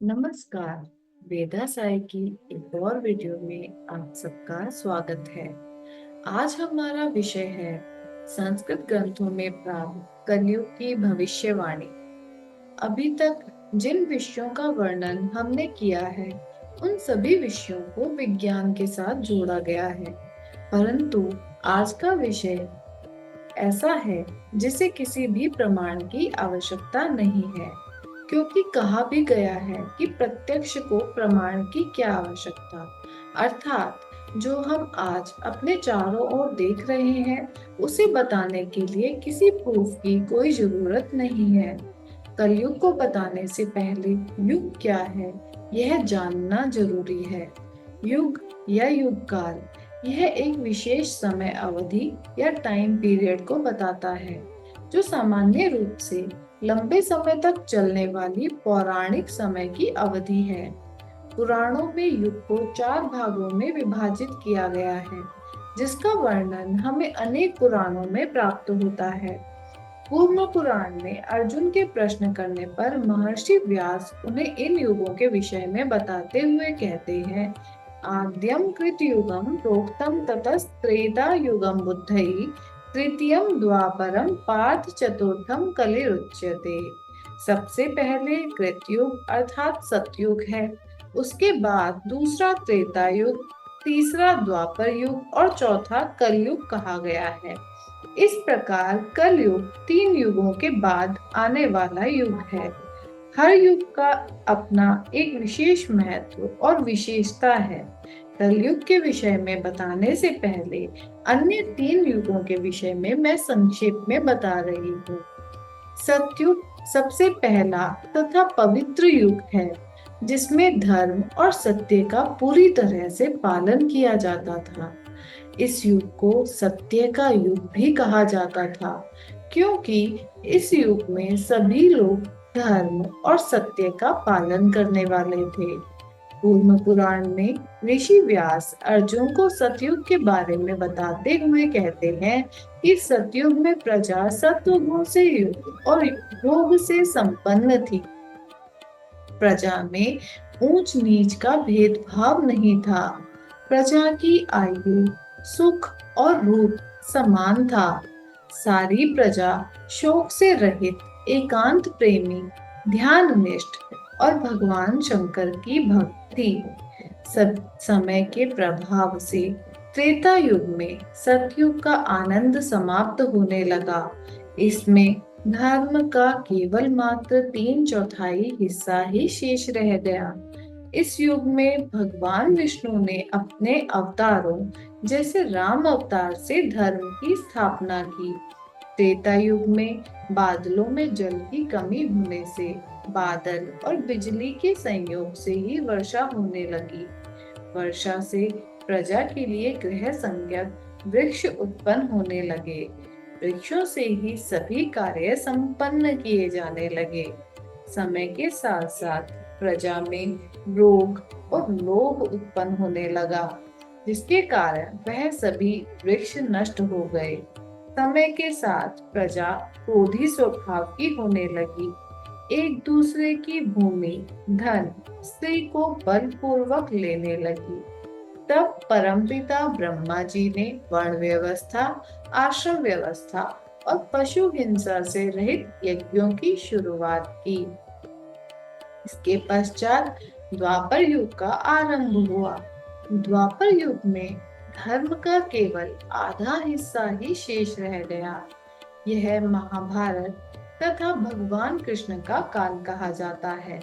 नमस्कार। वेदा साई की एक और वीडियो में आप सबका स्वागत है। आज हमारा विषय है संस्कृत ग्रंथों में प्राप्त कलयुग की भविष्यवाणी। अभी तक जिन विषयों का वर्णन हमने किया है, उन सभी विषयों को विज्ञान के साथ जोड़ा गया है, परंतु आज का विषय ऐसा है जिसे किसी भी प्रमाण की आवश्यकता नहीं है, क्योंकि कहा भी गया है कि प्रत्यक्ष को प्रमाण की क्या आवश्यकता। अर्थात जो हम आज अपने चारों ओर देख रहे हैं, उसे बताने के लिए किसी प्रूफ की कोई जरूरत नहीं है। कलयुग को बताने से पहले युग क्या है, यह जानना जरूरी है। युग या युग काल यह एक विशेष समय अवधि या टाइम पीरियड को बताता है, जो सामान्य रूप से लंबे समय तक चलने वाली पौराणिक समय की अवधि है। पुराणों में युग को 4 भागों में विभाजित किया गया है, जिसका वर्णन हमें अनेक पुराणों में प्राप्त होता है। कूर्म पुराण में अर्जुन के प्रश्न करने पर महर्षि व्यास उन्हें इन युगों के विषय में बताते हुए कहते हैं, आद्यम कृत युगम प्रोक्तम ततस्त्रेता युगम बुद्धई तृतीयम द्वापरम पार्थ चतुर्थम कलिरुच्यते। सबसे पहले कृतयुग अर्थात सतयुग है, उसके बाद दूसरा त्रेता युग, तीसरा द्वापर युग और चौथा कलयुग कहा गया है। इस प्रकार कलयुग 3 युगों के बाद आने वाला युग है। हर युग का अपना एक विशेष महत्व और विशेषता है। कलयुग के विषय में बताने से पहले अन्य 3 युगों के विषय में मैं संक्षेप में बता रही हूँ। सतयुग सबसे पहला तथा पवित्र युग है, जिसमें धर्म और सत्य का पूरी तरह से पालन किया जाता था। इस युग को सत्य का युग भी कहा जाता था, क्योंकि इस युग में सभी लोग धर्म और सत्य का पालन करने वाले थे। कूर्म पुराण में ऋषि व्यास अर्जुन को सतयुग के बारे में बताते हुए कहते हैं कि सतयुग में प्रजा सत्वगुण से युक्त और भोग से संपन्न थी। प्रजा में ऊंच नीच का भेदभाव नहीं था। प्रजा की आयु, सुख और रूप समान था। सारी प्रजा शोक से रहित, एकांत प्रेमी, ध्याननिष्ठ और भगवान शंकर की भक्त थी। सब समय के प्रभाव से त्रेता युग में सतयुग का आनंद समाप्त होने लगा। इसमें धर्म का केवल मात्र 3/4 हिस्सा ही शेष रह गया। इस युग में भगवान विष्णु ने अपने अवतारों जैसे राम अवतार से धर्म की स्थापना की। त्रेता युग में बादलों में जल की कमी होने से बादल और बिजली के संयोग से ही वर्षा होने लगी। वर्षा से प्रजा के लिए गृह संज्ञक वृक्ष उत्पन्न होने लगे। वृक्षों से ही सभी कार्य संपन्न किए जाने लगे। समय के साथ साथ प्रजा में रोग और लोभ उत्पन्न होने लगा, जिसके कारण वह सभी वृक्ष नष्ट हो गए। समय के साथ प्रजा क्रोधी स्वभाव की होने लगी। एक दूसरे की भूमि, धन, स्त्री को बलपूर्वक लेने लगी। तब परमपिता ब्रह्मा जी ने वर्ण व्यवस्था, आश्रम व्यवस्था और पशु हिंसा से रहित यज्ञों की शुरुआत की। इसके पश्चात द्वापर युग का आरंभ हुआ। द्वापर युग में धर्म का केवल आधा हिस्सा ही शेष रह गया। यह महाभारत तथा भगवान कृष्ण का काल कहा जाता है।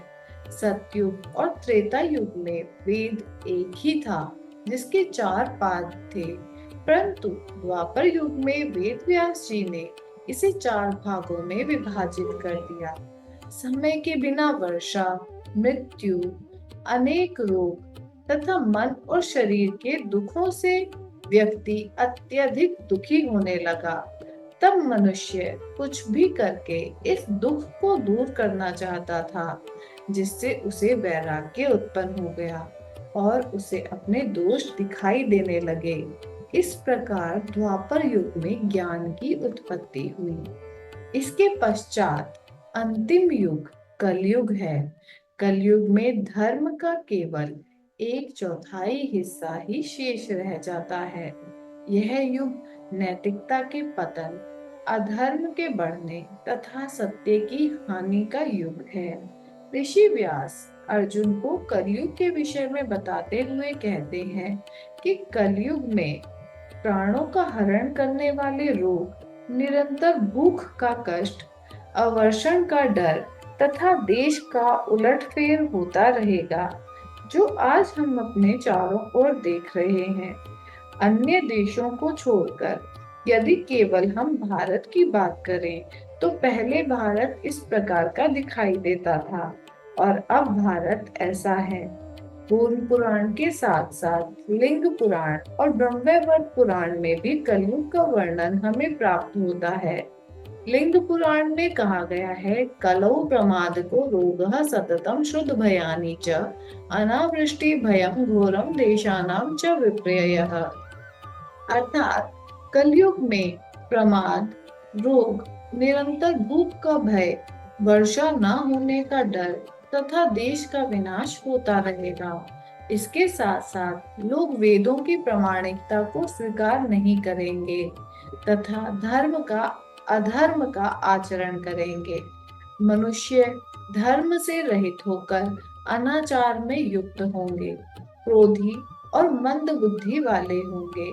सतयुग और त्रेता युग में वेद एक ही था, जिसके 4 पाद थे, परंतु द्वापर युग में वेद व्यास जी ने इसे 4 भागों में विभाजित कर दिया। समय के बिना वर्षा, मृत्यु, अनेक रोग तथा मन और शरीर के दुखों से व्यक्ति अत्यधिक दुखी होने लगा। तब मनुष्य कुछ भी करके इस दुख को दूर करना चाहता था, जिससे उसे वैराग्य उत्पन्न हो गया और उसे अपने दोष दिखाई देने लगे। इस प्रकार द्वापर युग में ज्ञान की उत्पत्ति हुई। इसके पश्चात अंतिम युग कलयुग है, कलयुग में धर्म का केवल एक चौथाई हिस्सा ही शेष रह जाता है। यह युग नैतिकता के पतन, अधर्म के बढ़ने तथा सत्य की हानि का युग है। ऋषि व्यास अर्जुन को कलयुग के विषय में बताते हुए कहते हैं कि कलयुग में प्राणों का हरण करने वाले रोग, निरंतर भूख का कष्ट, अवर्षण का डर तथा देश का उलटफेर होता रहेगा, जो आज हम अपने चारों ओर देख रहे हैं। अन्य देशों को छोड़कर यदि केवल हम भारत की बात करें, तो पहले भारत इस प्रकार का दिखाई देता था और अब भारत ऐसा है। पूर्ण पुराण के साथ साथ लिंग पुराण और ब्रह्मवैवर्त पुराण में भी कलयुग का वर्णन हमें प्राप्त होता है। लिंग पुराण में कहा गया है, कलौ प्रमाद को रोगः सततम शुद्ध भयानि च अनावृष्टि भयं घोरम देशानां च विपर्ययः। अर्थात कलयुग में प्रमाद, रोग, निरंतर भूख का भय, वर्षा न होने का डर तथा देश का विनाश होता रहेगा। इसके साथ साथ लोग वेदों की प्रामाणिकता को स्वीकार नहीं करेंगे तथा धर्म का अधर्म का आचरण करेंगे। मनुष्य धर्म से रहित होकर अनाचार में युक्त होंगे, क्रोधी और मंद बुद्धि वाले होंगे।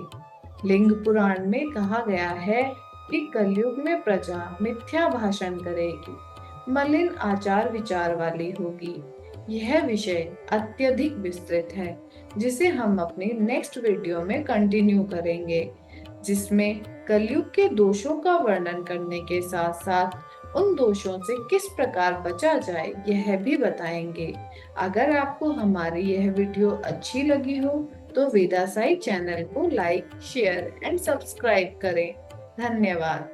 लिंग पुराण में कहा गया है कि कलयुग में प्रजा मिथ्या भाषण करेगी, मलिन आचार विचार वाली होगी। यह विषय अत्यधिक विस्तृत है, जिसे हम अपनी नेक्स्ट वीडियो में कंटिन्यू करेंगे, जिसमें कलयुग के दोषों का वर्णन करने के साथ साथ उन दोषों से किस प्रकार बचा जाए यह भी बताएंगे। अगर आपको हमारी यह वीडियो अच्छी लगी हो तो वेदासाई चैनल को लाइक, शेयर एंड सब्सक्राइब करें। धन्यवाद।